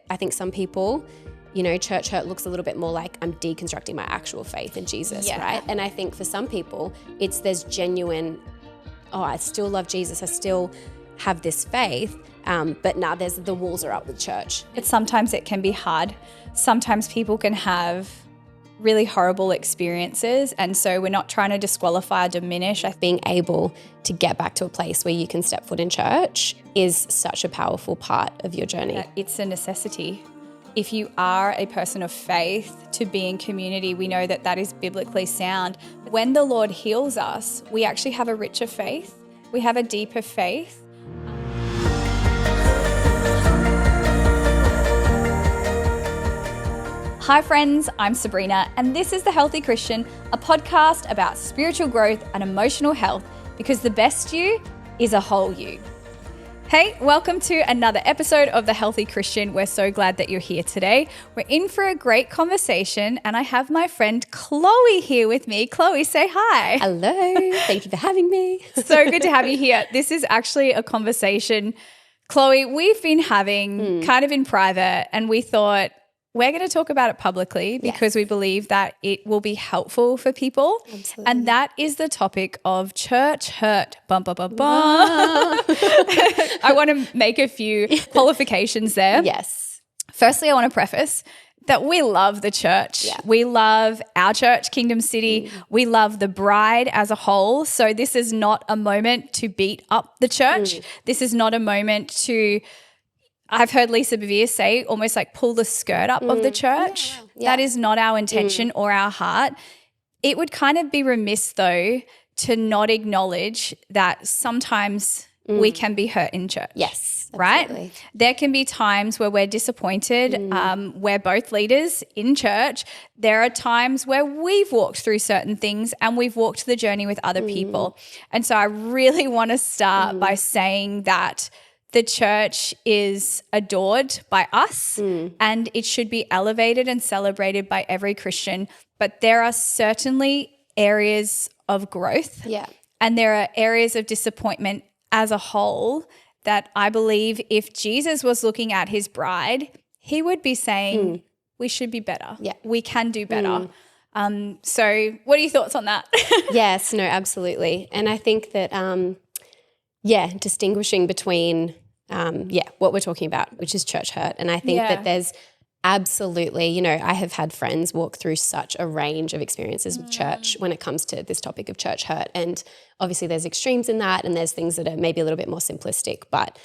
I think some people, church hurt looks a little bit more like I'm deconstructing my actual faith in Jesus, right? And I think for some people, there's genuine, I still love Jesus, I still have this faith, but now the walls are up with church. But sometimes it can be hard. Sometimes people can have really horrible experiences, and so we're not trying to disqualify or diminish. Being able to get back to a place where you can step foot in church is such a powerful part of your journey. It's a necessity. If you are a person of faith, to be in community, we know that that is biblically sound. When the Lord heals us, we actually have a richer faith. We have a deeper faith. Hi friends, I'm Sabrina, and this is The Healthy Christian, a podcast about spiritual growth and emotional health, because the best you is a whole you. Hey, welcome to another episode of The Healthy Christian. We're so glad that you're here today. We're in for a great conversation, and I have my friend Chloe here with me. Chloe, say hi. Hello, thank you for having me. So good to have you here. This is actually a conversation, Chloe, we've been having kind of in private, and we thought, we're going to talk about it publicly because we believe that it will be helpful for people. Absolutely. And that is the topic of church hurt. Bum, bum, bum, bum. I want to make a few qualifications there. Yes. Firstly, I want to preface that we love the church. Yeah. We love our church, Kingdom City. We love the bride as a whole. So this is not a moment to beat up the church. This is not a moment to... I've heard Lisa Bevere say almost like pull the skirt up of the church. Yeah. That is not our intention or our heart. It would kind of be remiss though to not acknowledge that sometimes we can be hurt in church. Yes. Right? Absolutely. There can be times where we're disappointed. We're both leaders in church. There are times where we've walked through certain things and we've walked the journey with other people. And so I really want to start by saying that the church is adored by us and it should be elevated and celebrated by every Christian. But there are certainly areas of growth and there are areas of disappointment as a whole that I believe if Jesus was looking at his bride, he would be saying, we should be better. Yeah. We can do better. So what are your thoughts on that? Yes, no, absolutely. And I think that, distinguishing between, what we're talking about, which is church hurt. And I think that there's absolutely, I have had friends walk through such a range of experiences with church when it comes to this topic of church hurt. And obviously there's extremes in that and there's things that are maybe a little bit more simplistic. But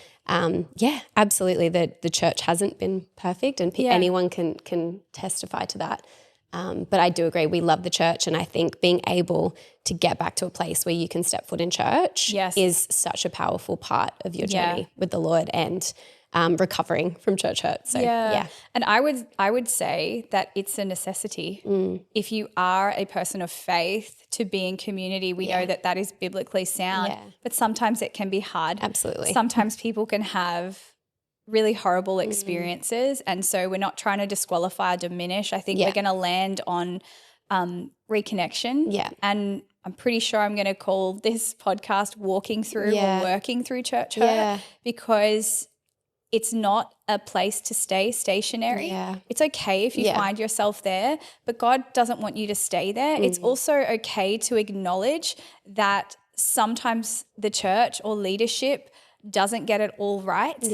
absolutely the church hasn't been perfect and anyone can testify to that. But I do agree, we love the church, and I think being able to get back to a place where you can step foot in church is such a powerful part of your journey with the Lord and recovering from church hurt. So And I would say that it's a necessity. If you are a person of faith, to be in community, we know that that is biblically sound, but sometimes it can be hard. Absolutely. Sometimes people can have really horrible experiences, and so we're not trying to disqualify or diminish. I think we're going to land on reconnection, and I'm pretty sure I'm going to call this podcast Walking Through or Working Through Church Hurt, because it's not a place to stay stationary. It's okay if you find yourself there, but God doesn't want you to stay there. It's also okay to acknowledge that sometimes the church or leadership doesn't get it all right.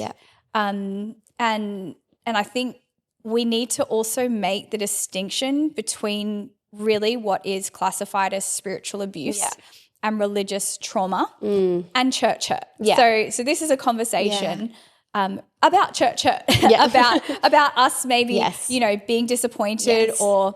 And I think we need to also make the distinction between really what is classified as spiritual abuse and religious trauma and church hurt. So this is a conversation about church hurt, about us maybe being disappointed or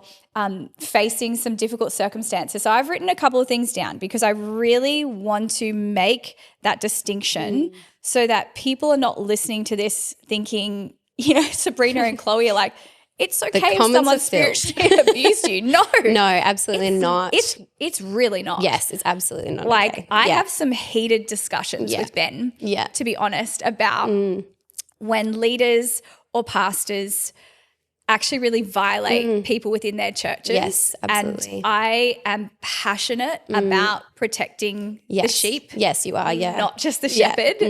facing some difficult circumstances. So I've written a couple of things down because I really want to make that distinction so that people are not listening to this thinking, Sabrina and Chloe are like, it's okay if someone spiritually abused you. No, absolutely not. It's really not. Yes, it's absolutely not. Like okay. I have some heated discussions with Ben, to be honest, about when leaders or pastors actually really violate people within their churches. Yes, absolutely. And I am passionate about protecting the sheep. Yes, you are, yeah. Not just the shepherd.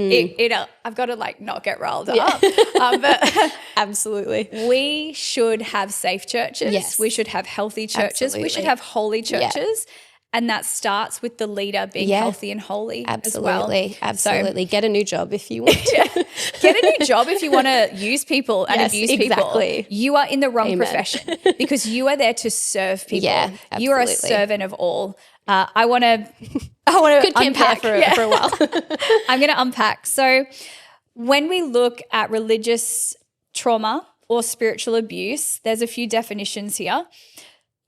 I've got to like not get riled up. But absolutely. We should have safe churches. Yes. We should have healthy churches. Absolutely. We should have holy churches. Yeah. And that starts with the leader being healthy and holy as well. Absolutely. So, get a new job if you want to. Get a new job if you want to use people and abuse people. You are in the wrong profession because you are there to serve people. Yeah, you are a servant of all. I want to unpack for a while. I'm going to unpack. So when we look at religious trauma or spiritual abuse, there's a few definitions here.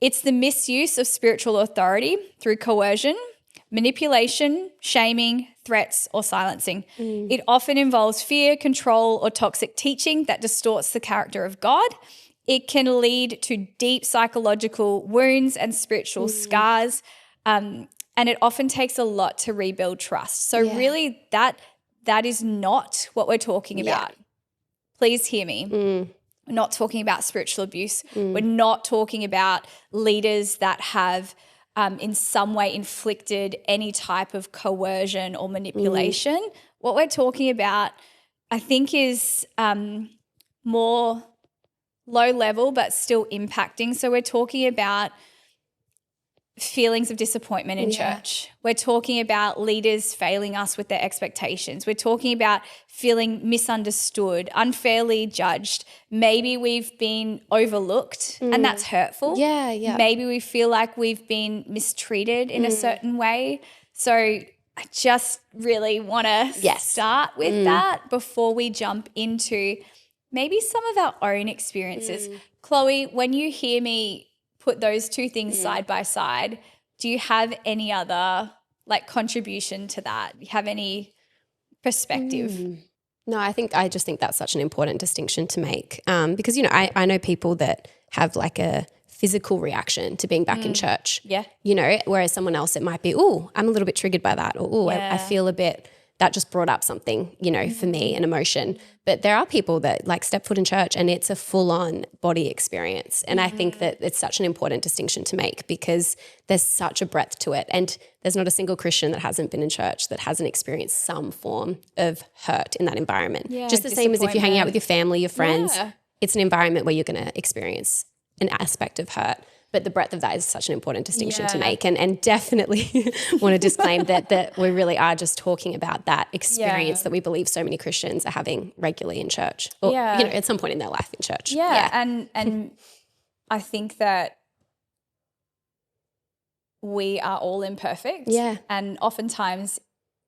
It's the misuse of spiritual authority through coercion, manipulation, shaming, threats, or silencing. It often involves fear, control, or toxic teaching that distorts the character of God. It can lead to deep psychological wounds and spiritual scars, and it often takes a lot to rebuild trust. So really that is not what we're talking about. Please hear me. We're not talking about spiritual abuse. We're not talking about leaders that have in some way inflicted any type of coercion or manipulation. What we're talking about, I think, is more low level but still impacting. So we're talking about feelings of disappointment in church. We're talking about leaders failing us with their expectations. We're talking about feeling misunderstood, unfairly judged. Maybe we've been overlooked and that's hurtful. Maybe we feel like we've been mistreated in a certain way. So I just really want to start with that before we jump into maybe some of our own experiences. Chloe, when you hear me put those two things side by side, do you have any other like contribution to that? Do you have any perspective? No, I just think that's such an important distinction to make because, you know, I know people that have like a physical reaction to being back in church. Yeah. You know, whereas someone else, it might be, oh, I'm a little bit triggered by that, or I feel a bit, that just brought up something, you know, for me, an emotion. But there are people that like step foot in church and it's a full-on body experience. And I think that it's such an important distinction to make because there's such a breadth to it. And there's not a single Christian that hasn't been in church that hasn't experienced some form of hurt in that environment. Yeah, just the same as if you're hanging out with your family, your friends. Yeah. It's an environment where you're going to experience an aspect of hurt. But the breadth of that is such an important distinction to make, and definitely want to disclaim that we really are just talking about that experience that we believe so many Christians are having regularly in church, or you know, at some point in their life in church. And I think that we are all imperfect. And oftentimes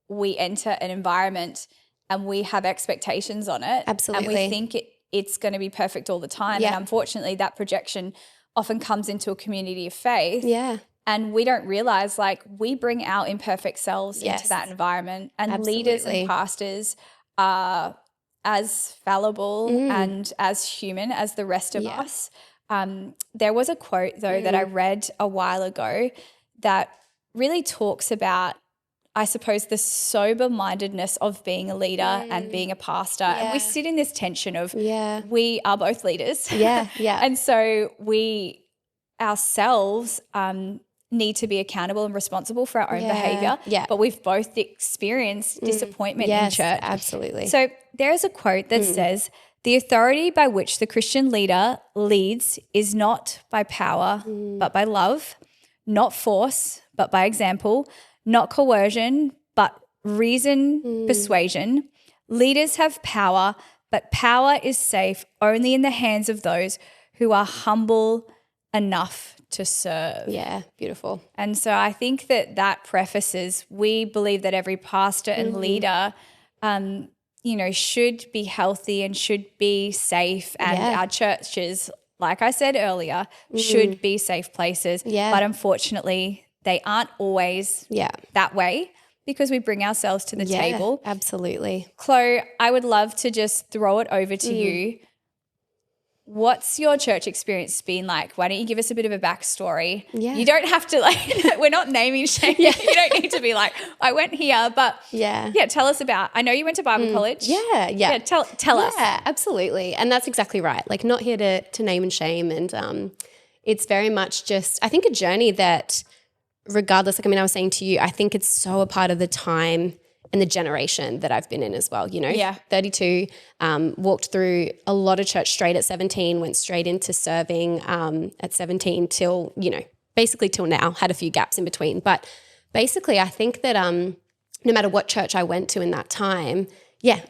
we enter an environment and we have expectations on it. Absolutely. And we think it's going to be perfect all the time. And unfortunately that projection often comes into a community of faith. And we don't realize like we bring our imperfect selves into that environment, and leaders and pastors are as fallible and as human as the rest of us. There was a quote though that I read a while ago that really talks about, I suppose, the sober-mindedness of being a leader and being a pastor. And we sit in this tension of we are both leaders. And so we ourselves need to be accountable and responsible for our own behaviour. But we've both experienced disappointment in church. Absolutely. So there's a quote that says, "The authority by which the Christian leader leads is not by power but by love, not force but by example, not coercion, but reason, persuasion. Leaders have power, but power is safe only in the hands of those who are humble enough to serve." Yeah, beautiful. And so I think that prefaces, we believe that every pastor and leader, you know, should be healthy and should be safe, and our churches, like I said earlier, should be safe places. But unfortunately, they aren't always that way because we bring ourselves to the table. Absolutely. Chloe, I would love to just throw it over to you. what's your church experience been like? Why don't you give us a bit of a backstory? Yeah. You don't have to we're not naming shame. You don't need to be like, I went here, but tell us about, I know you went to Bible college. Yeah. Tell us. Yeah, absolutely. And that's exactly right. Like not here to name and shame. And it's very much just, I think a journey that regardless, I was saying to you, I think it's so a part of the time and the generation that I've been in as well, 32, walked through a lot of church straight at 17, went straight into serving at 17 till, basically till now, had a few gaps in between. But basically I think that no matter what church I went to in that time,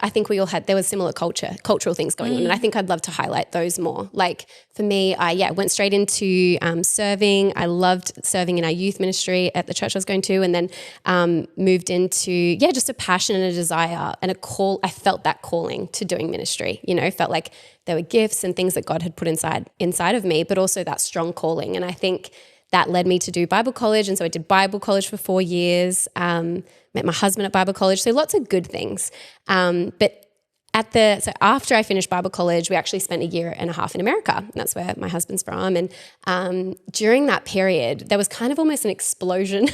I think we all there was similar cultural things going on. And I think I'd love to highlight those more. Like for me, I went straight into serving. I loved serving in our youth ministry at the church I was going to, and then moved into, just a passion and a desire and a call. I felt that calling to doing ministry, felt like there were gifts and things that God had put inside of me, but also that strong calling. And I think that led me to do Bible college. And so I did Bible college for 4 years, met my husband at Bible college. So lots of good things. But so after I finished Bible college, we actually spent 1.5 years in America. And that's where my husband's from. And during that period, there was kind of almost an explosion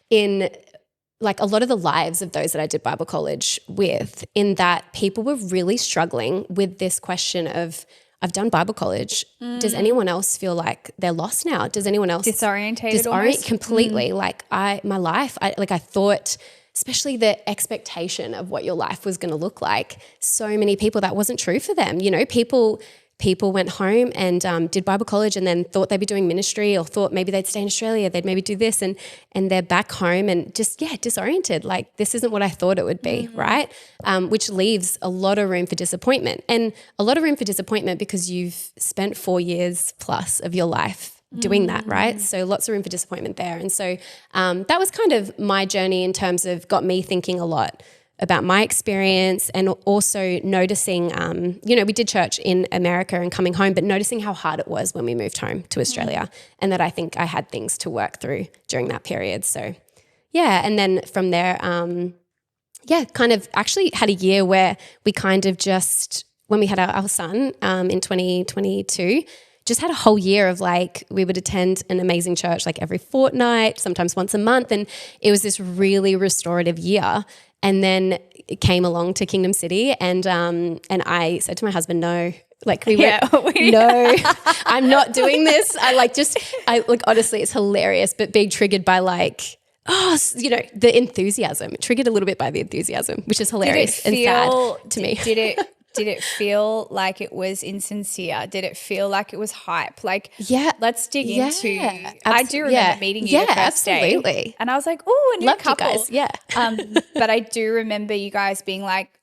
in like a lot of the lives of those that I did Bible college with, in that people were really struggling with this question of, I've done Bible college. Does anyone else feel like they're lost now? Does anyone else disorientated almost? Completely. Like my life, I thought, especially the expectation of what your life was going to look like. So many people, that wasn't true for them. People went home and did Bible college and then thought they'd be doing ministry, or thought maybe they'd stay in Australia, they'd maybe do this, and they're back home and just, disoriented. Like, this isn't what I thought it would be, right? Which leaves a lot of room for disappointment, and a lot of room for disappointment because you've spent 4 years plus of your life doing that, right? So lots of room for disappointment there. And so that was kind of my journey in terms of got me thinking a lot about my experience, and also noticing, we did church in America and coming home, but noticing how hard it was when we moved home to Australia, and that I think I had things to work through during that period. So, and then from there, kind of actually had a year where we kind of just, when we had our son in 2022, just had a whole year of like, we would attend an amazing church like every fortnight, sometimes once a month. And it was this really restorative year. And then it came along to Kingdom City, and I said to my husband, no, like no, I'm not doing this. I honestly, it's hilarious, but being triggered by the enthusiasm, triggered a little bit by the enthusiasm, which is hilarious and sad to me. Did it feel like it was insincere? Did it feel like it was hype? Like, let's dig into. I do remember meeting you the first day, and I was like, "Oh, a new couple." You guys. But I do remember you guys being like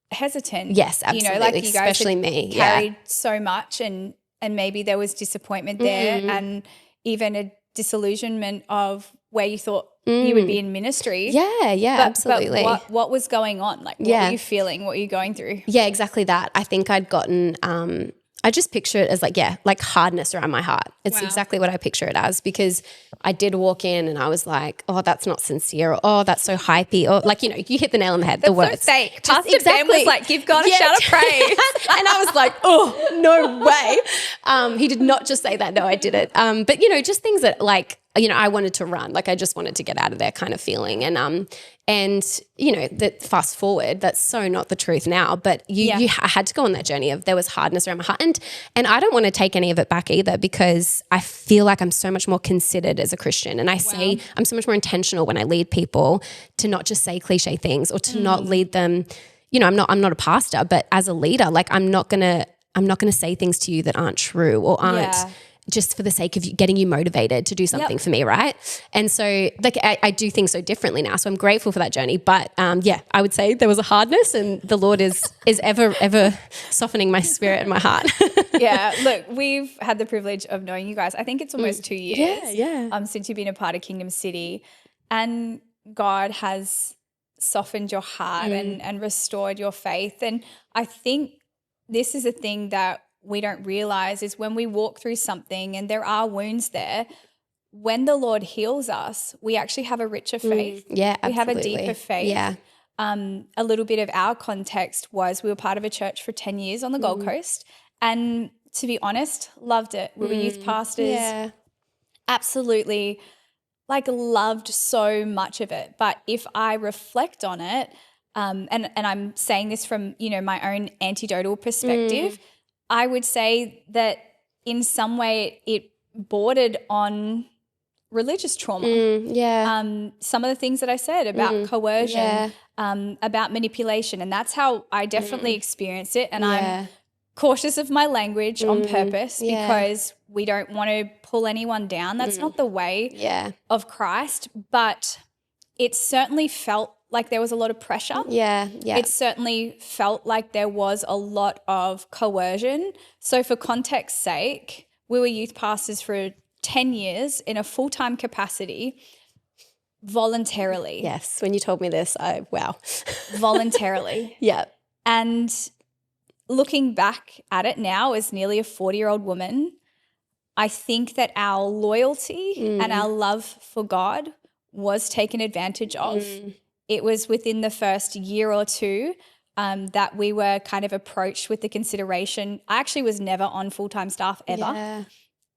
hesitant. Yes, absolutely. Like you guys especially me, carried so much, and maybe there was disappointment there, and even a disillusionment of where you thought you would be in ministry. Absolutely. But what was going on? Like, what were you feeling? What were you going through? Yeah, exactly that. I think I'd gotten, I just picture it as like hardness around my heart. It's exactly what I picture it as, because I did walk in and I was like, oh, that's not sincere, or oh, that's so hypey, or like, you hit the nail on the head, the words. So fake. Pastor Ben was like, give God a shout of praise. And I was like, oh, no way. He did not just say that. No, I didn't. But, just things that like, I wanted to run, like I just wanted to get out of there kind of feeling. And that fast forward, that's so not the truth now, but I had to go on that journey of there was hardness around my heart. And I don't want to take any of it back either, because I feel like I'm so much more considered as a Christian. And I say I'm so much more intentional when I lead people to not just say cliche things, or to not lead them. I'm not a pastor, but as a leader, like I'm not gonna say things to you that aren't true or aren't just for the sake of getting you motivated to do something for me, right? And so like I do things so differently now. So I'm grateful for that journey. But I would say there was a hardness, and the Lord is ever softening my spirit and my heart. Look, we've had the privilege of knowing you guys. I think it's almost 2 years since you've been a part of Kingdom City, and God has softened your heart and restored your faith. And I think this is a thing that we don't realize, is when we walk through something and there are wounds there, when the Lord heals us, we actually have a richer faith. Absolutely. We have a deeper faith. Yeah. A little bit of our context was we were part of a church for 10 years on the Gold Coast, and to be honest, loved it. We were youth pastors. Yeah. Absolutely, like loved so much of it. But if I reflect on it, and I'm saying this from, you know, my own anecdotal perspective, I would say that in some way it bordered on religious trauma. Some of the things that I said about coercion, about manipulation, and that's how I definitely experienced it. And I'm cautious of my language on purpose because we don't want to pull anyone down. That's not the way of Christ, but it certainly felt like there was a lot of pressure. It certainly felt like there was a lot of coercion. So for context's sake, we were youth pastors for 10 years in a full-time capacity voluntarily. Yes, when you told me this, wow. Voluntarily. And looking back at it now as nearly a 40-year-old woman, I think that our loyalty and our love for God was taken advantage of. It was within the first year or two that we were kind of approached with the consideration. I actually was never on full-time staff ever.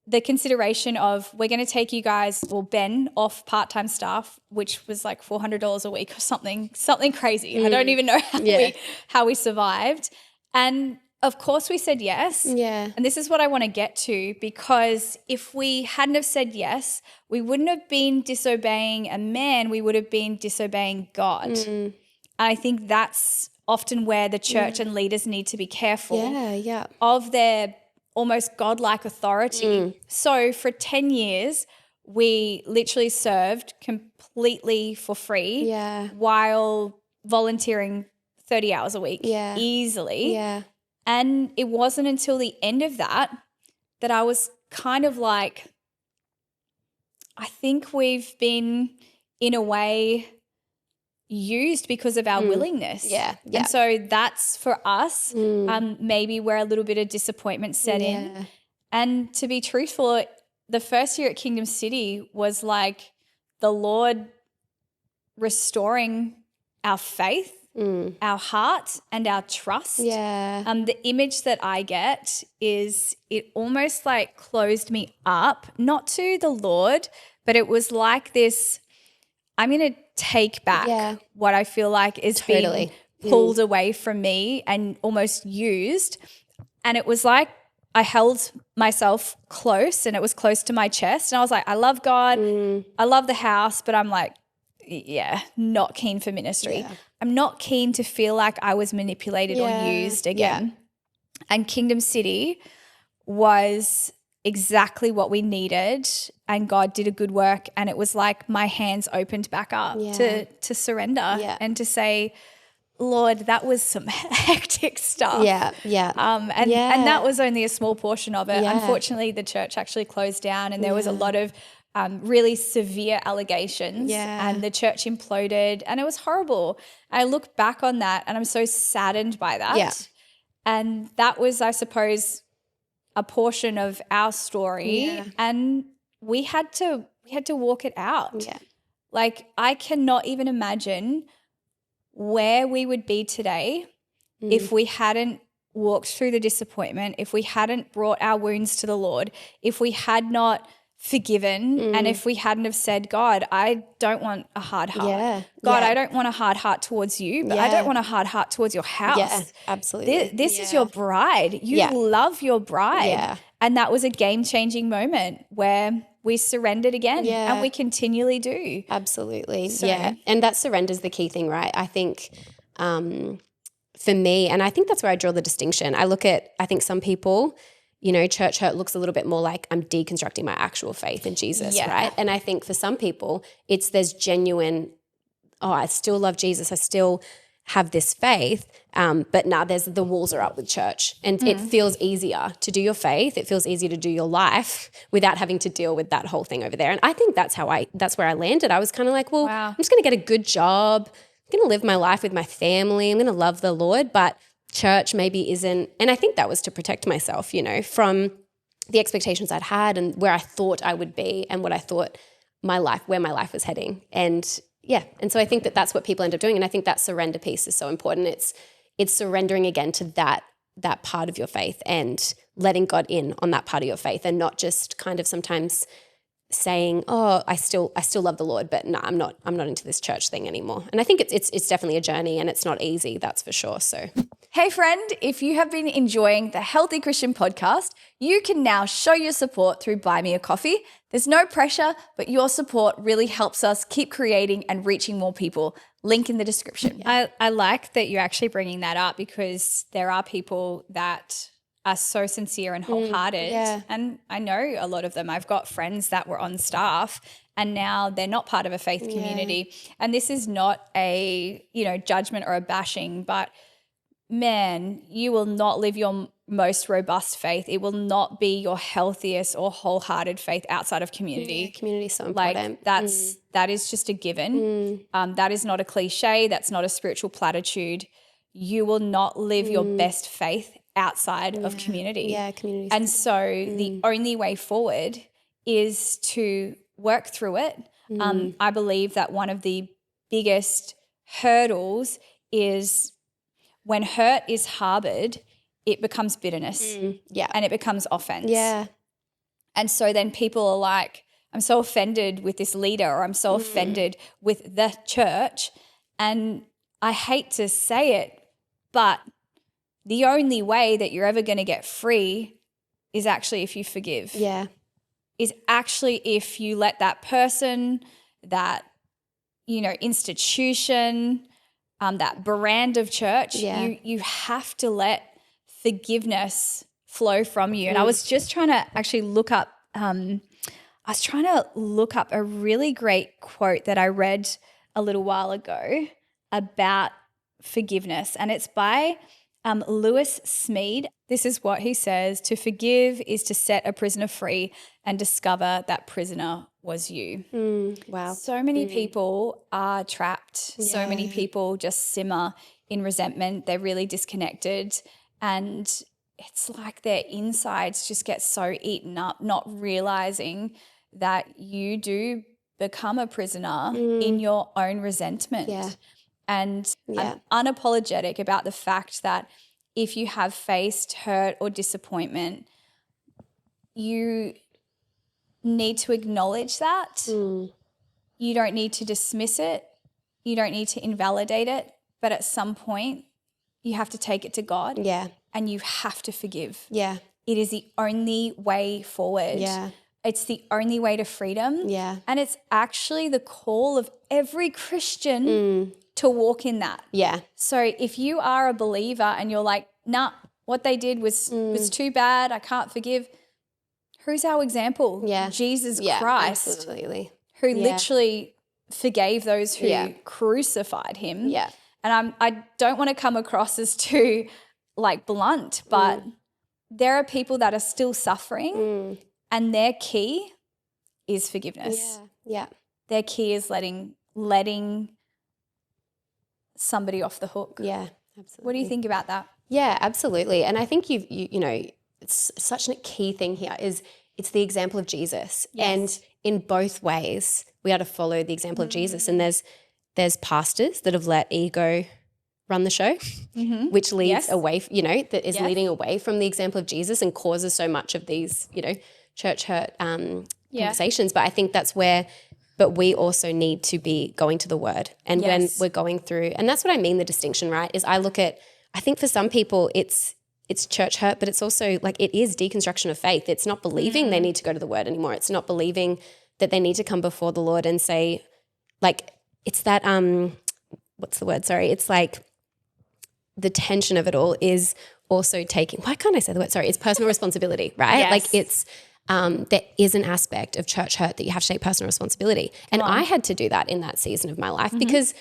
The consideration of, we're going to take you guys, or Ben, off part-time staff, which was like $400 a week or something crazy. I don't even know how we survived. And of course we said yes. And this is what I want to get to, because if we hadn't have said yes, we wouldn't have been disobeying a man, we would have been disobeying God. And I think that's often where the church and leaders need to be careful of their almost godlike authority. So for 10 years, we literally served completely for free while volunteering 30 hours a week easily. And it wasn't until the end of that I was kind of like, I think we've been in a way used because of our willingness. And so that's for us, maybe where a little bit of disappointment set in. And to be truthful, the first year at Kingdom City was like the Lord restoring our faith, our heart and our trust. The image that I get is it almost like closed me up, not to the Lord, but it was like this, I'm going to take back what I feel like is being pulled away from me and almost used. And it was like I held myself close, and it was close to my chest. And I was like, I love God. I love the house, but I'm like, not keen for ministry. I'm not keen to feel like I was manipulated or used again. And Kingdom City was exactly what we needed, and God did a good work, and it was like my hands opened back up to surrender and to say, Lord, that was some hectic stuff. And that was only a small portion of it. Unfortunately, the church actually closed down, and there was a lot of really severe allegations, and the church imploded, and it was horrible. I look back on that and I'm so saddened by that. And that was, I suppose, a portion of our story, and we had to walk it out. Like, I cannot even imagine where we would be today if we hadn't walked through the disappointment, if we hadn't brought our wounds to the Lord, if we had not forgiven, and if we hadn't have said, God, I don't want a hard heart. God, I don't want a hard heart towards you, but I don't want a hard heart towards your house. Absolutely. This is your bride. You love your bride. And that was a game-changing moment where we surrendered again, and we continually do. Absolutely. So, and that surrender is the key thing, right? I think for me, and I think that's where I draw the distinction. I think some people, you know, church hurt looks a little bit more like I'm deconstructing my actual faith in Jesus, right? And I think for some people, there's genuine, I still love Jesus, I still have this faith, but now the walls are up with church, and it feels easier to do your faith. It feels easier to do your life without having to deal with that whole thing over there. And I think that's where I landed. I was kind of like, well, I'm just going to get a good job. I'm going to live my life with my family. I'm going to love the Lord, but church maybe isn't. And I think that was to protect myself, you know, from the expectations I'd had and where I thought I would be and what I thought where my life was heading. And so I think that's what people end up doing. And I think that surrender piece is so important. It's surrendering again to that part of your faith and letting God in on that part of your faith, and not just kind of sometimes saying, oh, I still love the Lord, but no, I'm not into this church thing anymore. And I think it's definitely a journey, and it's not easy, that's for sure. So, hey friend, if you have been enjoying the Healthy Christian podcast, you can now show your support through Buy Me a Coffee. There's no pressure, but your support really helps us keep creating and reaching more people. Link in the description. I like that you're actually bringing that up, because there are people that are so sincere and wholehearted. And I know a lot of them. I've got friends that were on staff and now they're not part of a faith community. And this is not a, judgment or a bashing, but man, you will not live your most robust faith. It will not be your healthiest or wholehearted faith outside of community. Yeah, community is so important. That is just a given. That is not a cliche. That's not a spiritual platitude. You will not live your best faith outside of community. Yeah, community. And so the only way forward is to work through it. I believe that one of the biggest hurdles is when hurt is harbored, it becomes bitterness. And it becomes offense. Yeah. And so then people are like, I'm so offended with this leader, or I'm so offended with the church. And I hate to say it, but the only way that you're ever going to get free is actually if you forgive. Yeah. Is actually if you let that person, that, institution, that brand of church, you have to let forgiveness flow from you. And I was just trying to actually look up, a really great quote that I read a little while ago about forgiveness. And it's by Lewis Smead. This is what he says: to forgive is to set a prisoner free and discover that prisoner was you. Wow. So many people are trapped. So many people just simmer in resentment. They're really disconnected. And it's like their insides just get so eaten up, not realizing that you do become a prisoner in your own resentment. Yeah. And I'm unapologetic about the fact that if you have faced hurt or disappointment, you need to acknowledge that. You don't need to dismiss it. You don't need to invalidate it. But at some point, you have to take it to God. Yeah. And you have to forgive. Yeah. It is the only way forward. Yeah. It's the only way to freedom. Yeah. And it's actually the call of every Christian to walk in that. Yeah. So if you are a believer and you're like, nah, what they did was too bad, I can't forgive. Who's our example? Yeah. Jesus Yeah, Christ. absolutely. Who literally forgave those who crucified him. Yeah. And I don't want to come across as too blunt, but there are people that are still suffering and their key is forgiveness. Yeah. Their key is letting somebody off the hook. Yeah, absolutely. What do you think about that? Yeah, absolutely. And I think it's such a key thing here is it's the example of Jesus. Yes. And in both ways, we are to follow the example of Jesus. And there's pastors that have let ego run the show, which leads away, that is leading away from the example of Jesus and causes so much of these, church hurt conversations. But I think that's where, but we also need to be going to the word. And when we're going through, and that's what I mean, the distinction, right, is I think for some people it's church hurt, but it's also it is deconstruction of faith. It's not believing they need to go to the word anymore. It's not believing that they need to come before the Lord and say, it's that, what's the word? Sorry. It's the tension of it all is also taking, why can't I say the word? Sorry. It's personal responsibility, right? Yes. It's, there is an aspect of church hurt that you have to take personal responsibility. And I had to do that in that season of my life because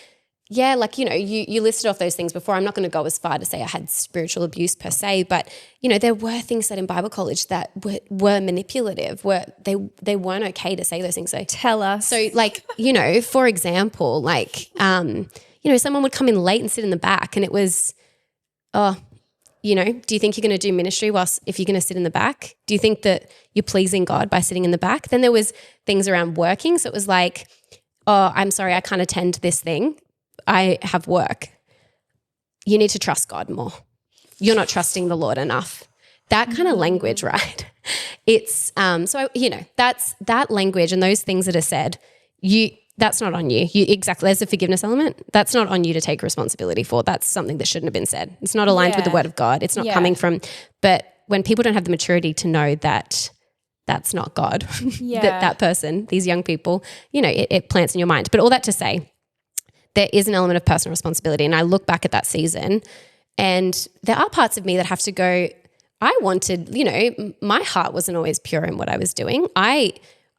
you listed off those things before. I'm not going to go as far to say I had spiritual abuse per se, but, there were things said in Bible college that were manipulative, they weren't okay to say those things. So Tell us. So for example, someone would come in late and sit in the back and it was, do you think you're going to do ministry if you're going to sit in the back? Do you think that you're pleasing God by sitting in the back? Then there was things around working. So it was I'm sorry, I can't attend this thing. I have work. You need to trust God more. You're not trusting the Lord enough. that kind of language, right? It's so that's that language and those things that are said. That's not on you. Exactly. There's a forgiveness element. That's not on you to take responsibility for. That's something that shouldn't have been said. It's not aligned with the word of God. It's not coming from. But when people don't have the maturity to know that that's not God, that person, these young people, it plants in your mind. But all that to say, there is an element of personal responsibility. And I look back at that season and there are parts of me that have to go, I wanted, my heart wasn't always pure in what I was doing. I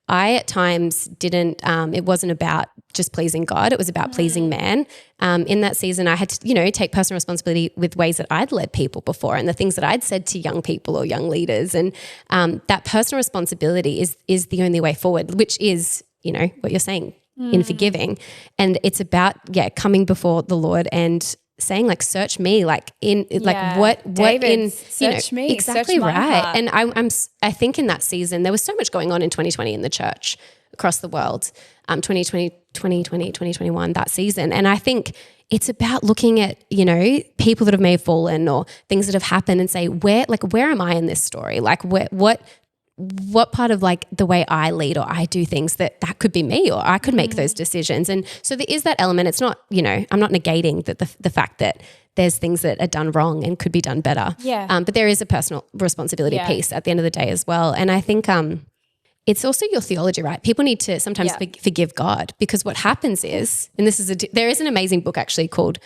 at times didn't, it wasn't about just pleasing God. It was about pleasing man. In that season, I had to, take personal responsibility with ways that I'd led people before and the things that I'd said to young people or young leaders. And that personal responsibility is the only way forward, which is, what you're saying in forgiving. And it's about, coming before the Lord and saying like, search me, like in like what in search me, exactly search my right. heart. And I think in that season there was so much going on in 2020 in the church across the world, 2020, 2021, that season. And I think it's about looking at, people that have may have fallen or things that have happened and say, where am I in this story? Like what part of like the way I lead or I do things that could be me or I could make those decisions. And so there is that element. It's not, I'm not negating that the fact that there's things that are done wrong and could be done better. Yeah. But there is a personal responsibility piece at the end of the day as well. And I think it's also your theology, right? People need to sometimes forgive God, because what happens is, and there is an amazing book actually called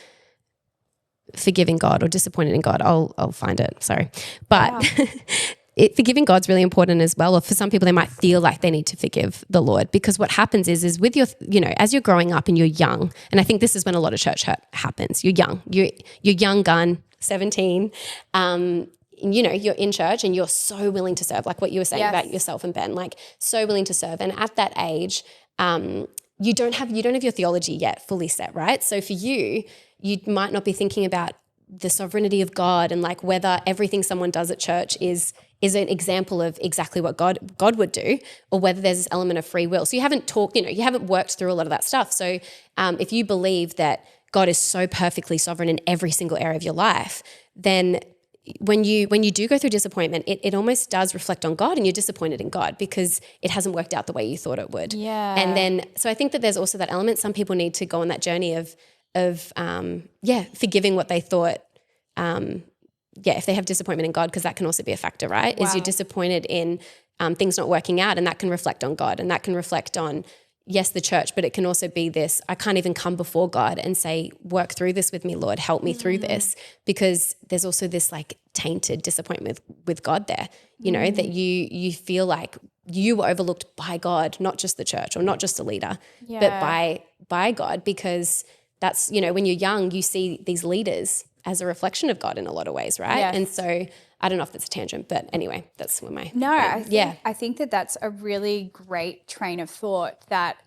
Forgiving God or Disappointed in God. I'll find it. Sorry. But wow. Forgiving God's really important as well. Or for some people, they might feel like they need to forgive the Lord, because what happens is with your, as you're growing up and you're young, and I think this is when a lot of church hurt happens. You're young, you're young gun, 17, you're in church and you're so willing to serve, like what you were saying about yourself and Ben, like so willing to serve. And at that age, you don't have your theology yet fully set, right? So for you might not be thinking about the sovereignty of God and like whether everything someone does at church is an example of exactly what God would do, or whether there's this element of free will. So you haven't you haven't worked through a lot of that stuff. So if you believe that God is so perfectly sovereign in every single area of your life, then when you do go through disappointment, it almost does reflect on God, and you're disappointed in God because it hasn't worked out the way you thought it would. Yeah. And then, so I think that there's also that element. Some people need to go on that journey of forgiving what they thought, if they have disappointment in God, because that can also be a factor, right? Wow. Is you're disappointed in things not working out, and that can reflect on God, and that can reflect on, yes, the church, but it can also be this, I can't even come before God and say, work through this with me, Lord, help me through this, because there's also this like tainted disappointment with God there, that you feel like you were overlooked by God, not just the church or not just a leader, but by God, because that's, when you're young, you see these leaders as a reflection of God in a lot of ways, right? Yes. And so I don't know if that's a tangent, but anyway, that's where my I think that that's a really great train of thought, that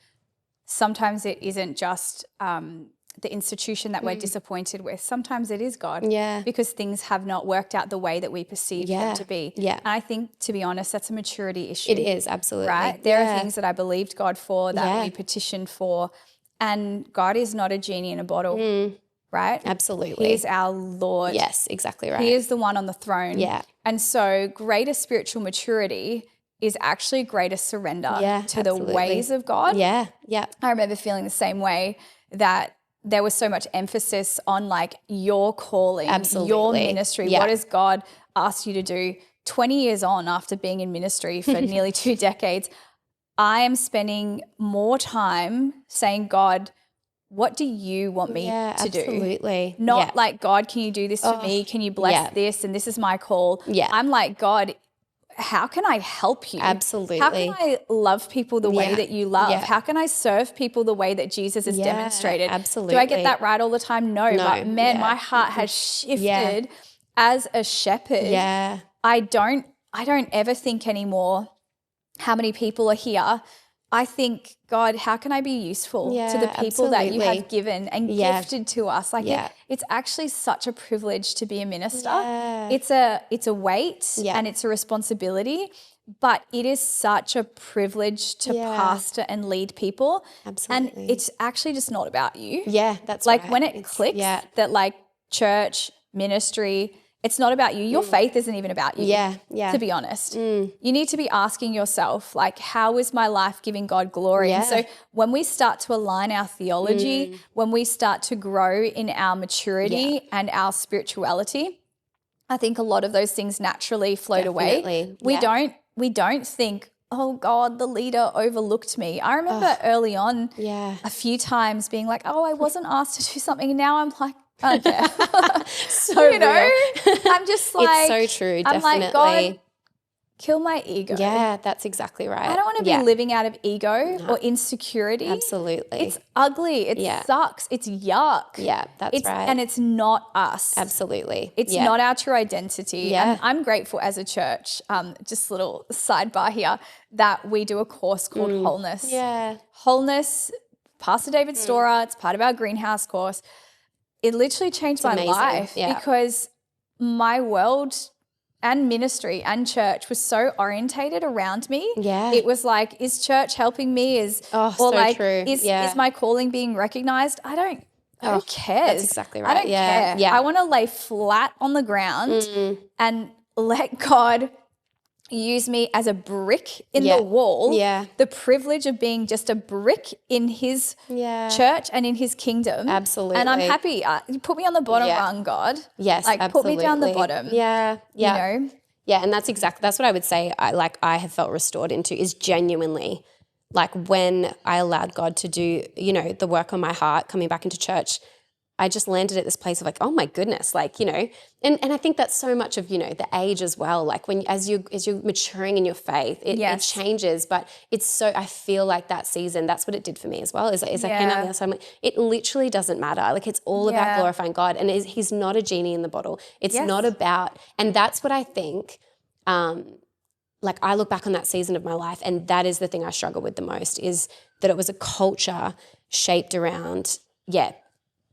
sometimes it isn't just the institution that we're disappointed with. Sometimes it is God, because things have not worked out the way that we perceive them to be. Yeah. And I think, to be honest, that's a maturity issue. It is, absolutely. Right? There are things that I believed God for, that we petitioned for, and God is not a genie in a bottle. Right? Absolutely. He is our Lord. Yes, exactly right. He is the one on the throne. Yeah. And so greater spiritual maturity is actually greater surrender to the ways of God. Yeah, yeah. I remember feeling the same way, that there was so much emphasis on like your calling, your ministry. What has God asked you to do? 20 years on, after being in ministry for nearly 2 decades, I am spending more time saying, God, what do you want me to do? Absolutely. Not like, God, can you do this for me? Can you bless this? And this is my call. Yeah. I'm like, God, how can I help you? Absolutely. How can I love people the way that you love? How can I serve people the way that Jesus has demonstrated? Absolutely. Do I get that right all the time? No. But man, my heart has shifted as a shepherd. Yeah. I don't ever think anymore, how many people are here? I think, God, how can I be useful to the people that you have given and gifted to us? Like it's actually such a privilege to be a minister. It's a weight and it's a responsibility, but it is such a privilege to pastor and lead people. Absolutely. And it's actually just not about you. Yeah, that's like right. when it clicks that like church, ministry, It's not about you. Your faith isn't even about you. Yeah. To be honest. You need to be asking yourself, like, how is my life giving God glory? And so when we start to align our theology, when we start to grow in our maturity and our spirituality, I think a lot of those things naturally float away. We don't think, oh God, the leader overlooked me. I remember early on a few times being like, oh, I wasn't asked to do something, and now I'm like, I don't care. So you know, I'm just like, it's so true. I'm Definitely. like, God, kill my ego. Yeah, that's exactly right. I don't want to be living out of ego or insecurity. Absolutely. It's ugly. It sucks. It's yuck. Yeah, that's right. And it's not us. Absolutely. It's not our true identity. Yeah. And I'm grateful as a church, just a little sidebar here, that we do a course called Wholeness. Yeah. Wholeness, Pastor David Storer, it's part of our greenhouse course. It literally changed my life because my world and ministry and church was so orientated around me. Yeah. It was like, is church helping me? Is my calling being recognized? I don't care. That's exactly right. I don't care. Yeah. I want to lay flat on the ground and let God use me as a brick in the wall. Yeah. The privilege of being just a brick in his church and in his kingdom. Absolutely. And I'm happy. You put me on the bottom rung, God. Yes, like absolutely. Put me down the bottom. Yeah. You know? Yeah, and that's what I would say I have felt restored into is genuinely like when I allowed God to do, the work on my heart coming back into church. I just landed at this place of like, oh my goodness, like, and I think that's so much of, the age as well. Like as you're maturing in your faith, it changes, but it's so, I feel like that season, that's what it did for me as well. Is I came out the other side, I'm like, it literally doesn't matter. Like it's all about glorifying God, and he's not a genie in the bottle. It's not about, and that's what I think, like I look back on that season of my life, and that is the thing I struggle with the most, is that it was a culture shaped around,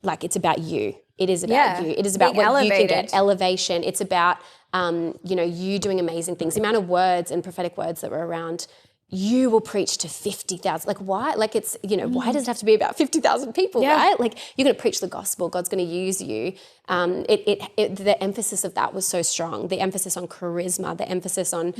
like it's about you. It is about you. It is about what you can get, elevation. It's about, you doing amazing things. The amount of words and prophetic words that were around, you will preach to 50,000. Like why? Like it's, why does it have to be about 50,000 people, right? Like you're going to preach the gospel. God's going to use you. The emphasis of that was so strong. The emphasis on charisma, the emphasis on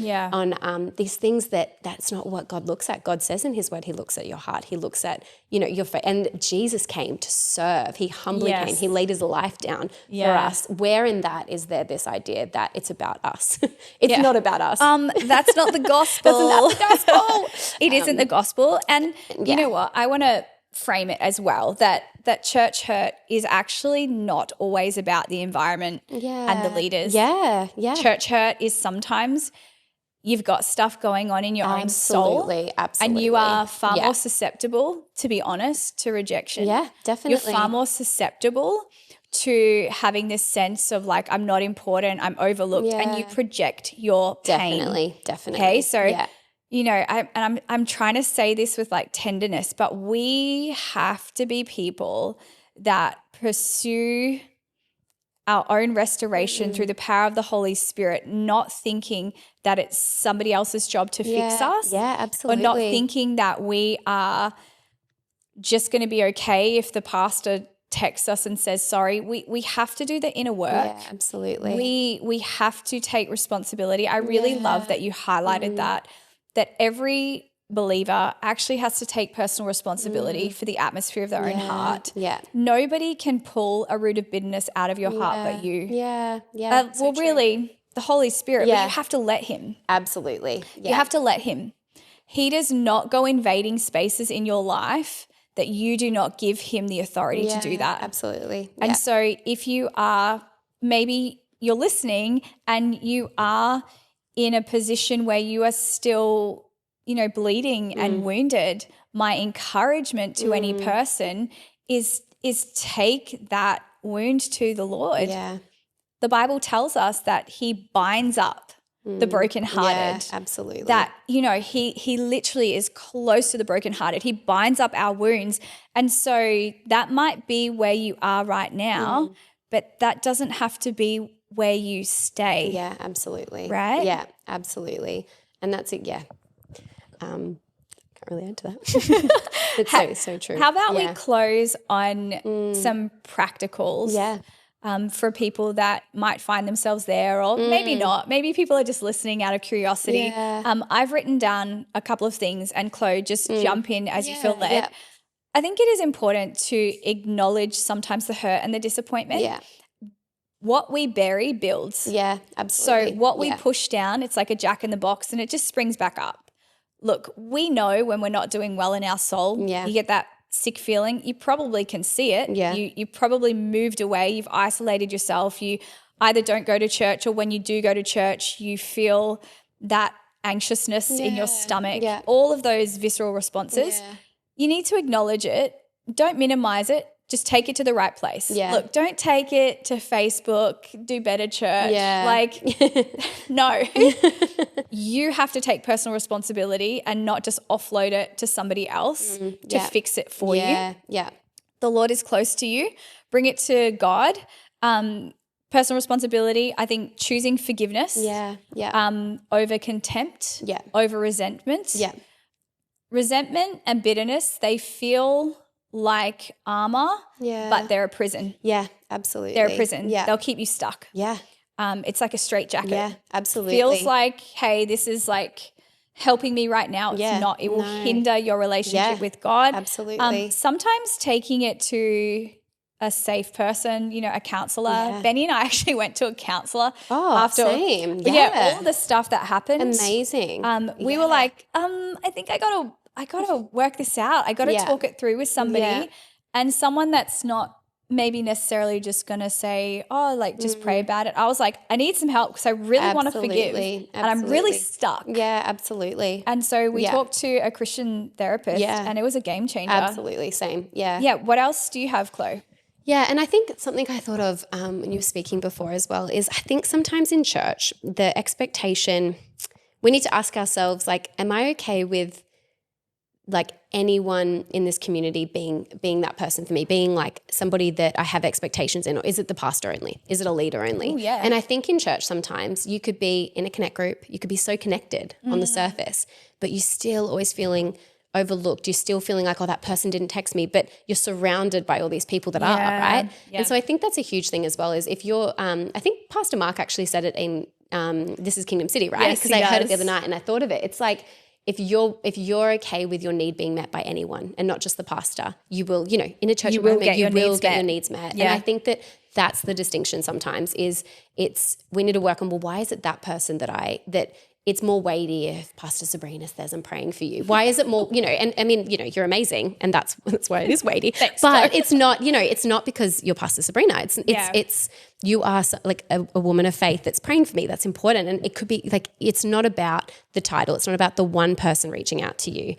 these things that's not what God looks at. God says in his word, he looks at your heart. He looks at, your faith. And Jesus came to serve. He humbly came. He laid his life down for us. Where in that is there this idea that it's about us? It's not about us. That's not the gospel. That's not the gospel. It isn't the gospel. And you know what? I want to frame it as well, that church hurt is actually not always about the environment and the leaders. Yeah. Church hurt is sometimes you've got stuff going on in your own soul. Absolutely. And you are far more susceptible, to be honest, to rejection. Yeah, definitely. You're far more susceptible to having this sense of like, I'm not important, I'm overlooked, and you project your pain. Definitely. Okay, so I'm trying to say this with like tenderness, but we have to be people that pursue our own restoration through the power of the Holy Spirit, not thinking that it's somebody else's job to fix us. Yeah, absolutely. Or not thinking that we are just going to be okay if the pastor texts us and says sorry. We have to do the inner work. Yeah, absolutely. We have to take responsibility. I really love that you highlighted that every believer actually has to take personal responsibility for the atmosphere of their own heart. Yeah. Nobody can pull a root of bitterness out of your heart but you. Yeah. Really, the Holy Spirit, but you have to let him. Absolutely. Yeah. You have to let him. He does not go invading spaces in your life that you do not give him the authority to do that. Absolutely. And so if you are, maybe you're listening and you are in a position where you are still, bleeding and wounded, my encouragement to any person is take that wound to the Lord. Yeah. The Bible tells us that he binds up the brokenhearted. Yeah, absolutely. That, he literally is close to the brokenhearted. He binds up our wounds. And so that might be where you are right now, but that doesn't have to be where you stay. Yeah, absolutely. Right? Yeah, absolutely. And that's it. Yeah. Can't really add to that. It's so true. How about we close on some practicals? Yeah. for people that might find themselves there, or maybe not. Maybe people are just listening out of curiosity. Yeah. I've written down a couple of things, and Chloe, just jump in as you feel led. Yeah. I think it is important to acknowledge sometimes the hurt and the disappointment. Yeah. What we bury builds. Yeah, absolutely. So what we push down, it's like a jack in the box, and it just springs back up. Look, we know when we're not doing well in our soul. Yeah. You get that sick feeling. You probably can see it. Yeah. You probably moved away. You've isolated yourself. You either don't go to church, or when you do go to church, you feel that anxiousness in your stomach. Yeah. All of those visceral responses. Yeah. You need to acknowledge it. Don't minimize it. Just take it to the right place. Yeah. Look, don't take it to Facebook, do better church. Yeah. Like, no. You have to take personal responsibility and not just offload it to somebody else to fix it for you. Yeah. The Lord is close to you. Bring it to God. Personal responsibility, I think choosing forgiveness over contempt, over resentment. Yeah. Resentment and bitterness, they feel like armor, but they're a prison. Yeah, absolutely. They're a prison. Yeah. They'll keep you stuck. Yeah. It's like a straitjacket. Yeah, absolutely. Feels like, hey, this is like helping me right now. It's not. It will hinder your relationship with God. Absolutely. Sometimes taking it to a safe person, a counselor. Yeah. Benny and I actually went to a counselor after same. all the stuff that happened. Amazing. We were like, I think I gotta work this out. I gotta talk it through with somebody, and someone that's not maybe necessarily just gonna say, oh, like just pray about it. I was like, I need some help because I really want to forgive, and I'm really stuck. Yeah, absolutely. And so we talked to a Christian therapist, and it was a game changer. Absolutely, same. Yeah. Yeah. What else do you have, Chloe? Yeah, and I think something I thought of when you were speaking before as well is I think sometimes in church, the expectation, we need to ask ourselves, like, am I okay with like anyone in this community being that person for me, being like somebody that I have expectations in, or is it the pastor only? Is it a leader only? Ooh, yeah. And I think in church sometimes you could be in a connect group, you could be so connected on the surface, but you're still always feeling overlooked. You're still feeling like, oh, that person didn't text me, but you're surrounded by all these people that are, right? Yeah. And so I think that's a huge thing as well, is if you're, I think Pastor Mark actually said it in This is Kingdom City, right? Because I heard it the other night and I thought of it. It's like, if you're okay with your need being met by anyone and not just the pastor, you will, in a church environment, you will get your needs met. Yeah. And I think that that's the distinction sometimes is we need to work on, well, why is it that person that it's more weighty if Pastor Sabrina says I'm praying for you? Why is it more, and I mean, you're amazing and that's why it is weighty. Thanks, but it's not, it's not because you're Pastor Sabrina. It's you are like a woman of faith that's praying for me. That's important. And it could be like, it's not about the title. It's not about the one person reaching out to you,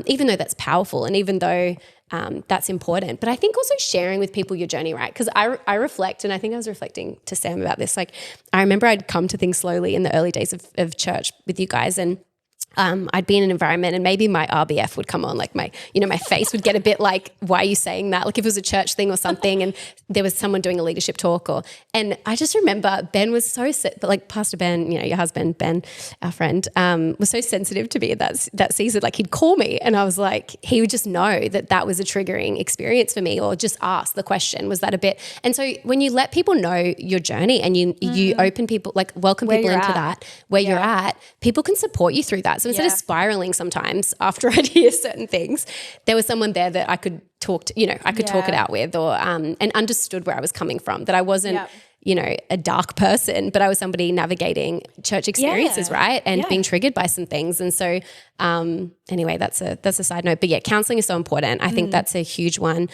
even though that's powerful and even though that's important. But I think also sharing with people your journey, right? Because I reflect, and I think I was reflecting to Sam about this. Like, I remember I'd come to things slowly in the early days of church with you guys, and I'd be in an environment and maybe my RBF would come on, like my face would get a bit like, why are you saying that? Like if it was a church thing or something and there was someone doing a leadership talk and I just remember Ben was so, like Pastor Ben, your husband, Ben, our friend, was so sensitive to me in that season. Like he'd call me and I was like, he would just know that was a triggering experience for me, or just ask the question, was that a bit? And so when you let people know your journey and you open people, like welcome people into that, where you're at, people can support you through that. So instead of spiraling sometimes after I'd hear certain things, there was someone there that I could talk to, I could talk it out with, or and understood where I was coming from, that I wasn't, a dark person, but I was somebody navigating church experiences, right? And being triggered by some things. And so anyway, that's a side note. But counseling is so important. I think that's a huge one.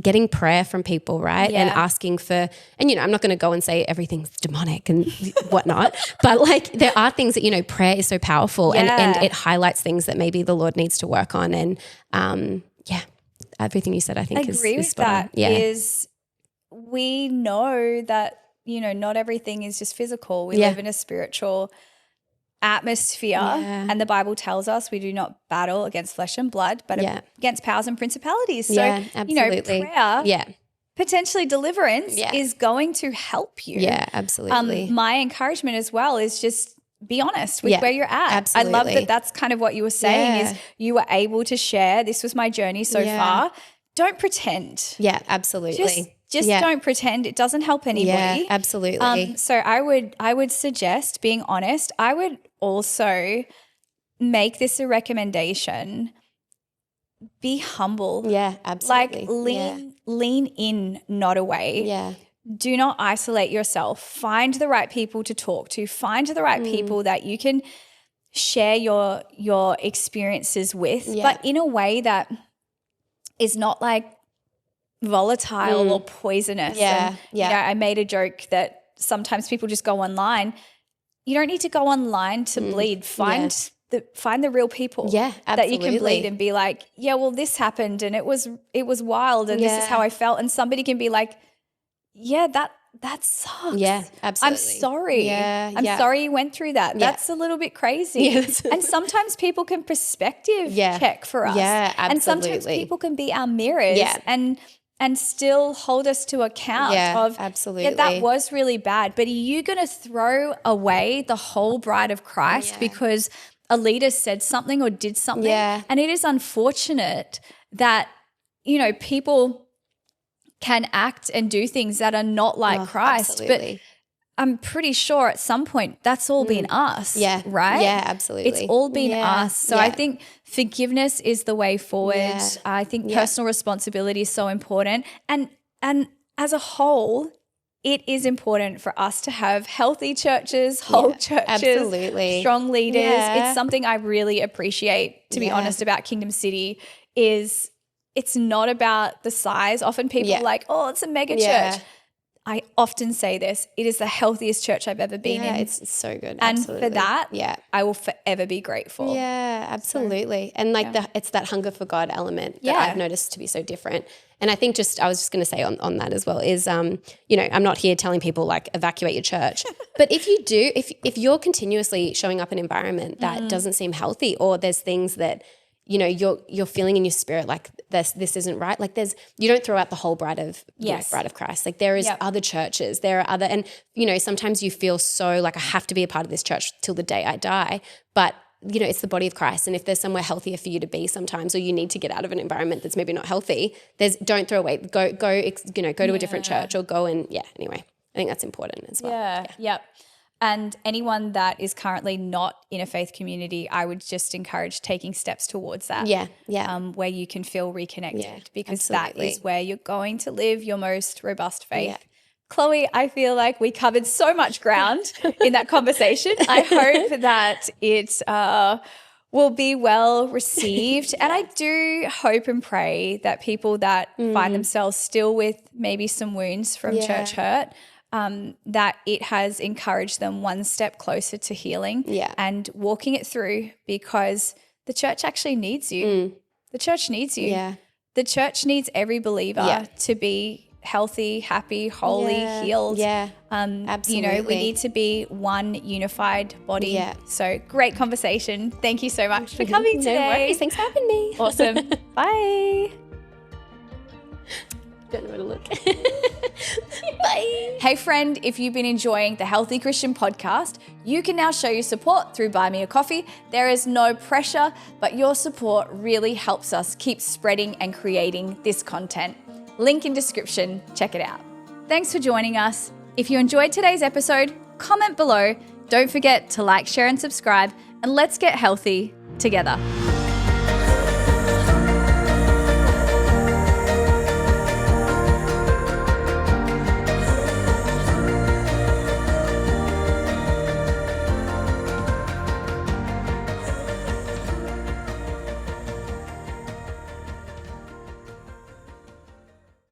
Getting prayer from people, right? And asking for, and I'm not going to go and say everything's demonic and whatnot, but like there are things that, prayer is so powerful and it highlights things that maybe the Lord needs to work on. And everything you said, I think agree with that. Is we know that, not everything is just physical. We live in a spiritual atmosphere, and the Bible tells us we do not battle against flesh and blood, but against powers and principalities. So, absolutely. Prayer, potentially deliverance is going to help you. Yeah, absolutely. My encouragement as well is just be honest with where you're at. Absolutely. I love that that's kind of what you were saying is you were able to share, this was my journey so far. Don't pretend. Yeah, absolutely. Just don't pretend. It doesn't help anybody. Yeah, absolutely. So I would suggest, being honest, I would also make this a recommendation. Be humble. Yeah, absolutely. Like lean in, not away. Yeah. Do not isolate yourself. Find the right people to talk to. Find the right people that you can share your experiences with, but in a way that is not like volatile or poisonous. Yeah, You know, I made a joke that sometimes people just go online. You don't need to go online to bleed. Find the real people that you can bleed and be like, yeah, well, this happened and it was wild and this is how I felt. And somebody can be like, yeah, that sucks. Yeah, absolutely. I'm sorry. Yeah, I'm sorry you went through that. That's a little bit crazy. And sometimes people can perspective check for us. Yeah, absolutely. And sometimes people can be our mirrors and still hold us to account of, absolutely. Yeah, that was really bad. But are you going to throw away the whole bride of Christ because a leader said something or did something? Yeah. And it is unfortunate that, you know, people can act and do things that are not like Christ. Absolutely. But I'm pretty sure at some point that's all been us. Yeah. Right? Yeah, absolutely. It's all been us. So I think forgiveness is the way forward. Yeah. I think personal responsibility is so important. And as a whole, it is important for us to have healthy churches, whole churches, absolutely. strong leaders. Yeah. It's something I really appreciate, to be honest, about Kingdom City is it's not about the size. Often people are like, oh, it's a mega church. I often say this, it is the healthiest church I've ever been in. It's so good. And absolutely. for that, I will forever be grateful. Yeah, absolutely. So, and like it's that hunger for God element that I've noticed to be so different. And I think I was just going to say on that as well is, you know, I'm not here telling people like evacuate your church, but if you do, if you're continuously showing up in an environment that doesn't seem healthy, or there's things that, you know, you're feeling in your spirit like this isn't right. Like you don't throw out the whole bride of Christ. Like there is other churches, there are other, and you know, sometimes you feel so like I have to be a part of this church till the day I die. But you know, it's the body of Christ, and if there's somewhere healthier for you to be sometimes, or you need to get out of an environment that's maybe not healthy, don't throw away. Go to a different church or go and anyway, I think that's important as well. Yep. And anyone that is currently not in a faith community, I would just encourage taking steps towards that. Where you can feel reconnected, because that is where you're going to live your most robust faith. Yeah. Chloe, I feel like we covered so much ground in that conversation. I hope that it will be well received. And I do hope and pray that people that find themselves still with maybe some wounds from church hurt, that it has encouraged them one step closer to healing and walking it through, because the church actually needs you. The church needs you. Yeah. The church needs every believer to be healthy, happy, holy, healed. Yeah, absolutely. You know, we need to be one unified body. Yeah. So great conversation. Thank you so much for coming today. No worries. Thanks for having me. Awesome. Bye. Don't know where to look. Bye. Hey friend, if you've been enjoying the Healthy Christian podcast, you can now show your support through Buy Me a Coffee. There is no pressure, but your support really helps us keep spreading and creating this content. Link in description, check it out. Thanks for joining us. If you enjoyed today's episode, comment below. Don't forget to like, share and subscribe, and let's get healthy together.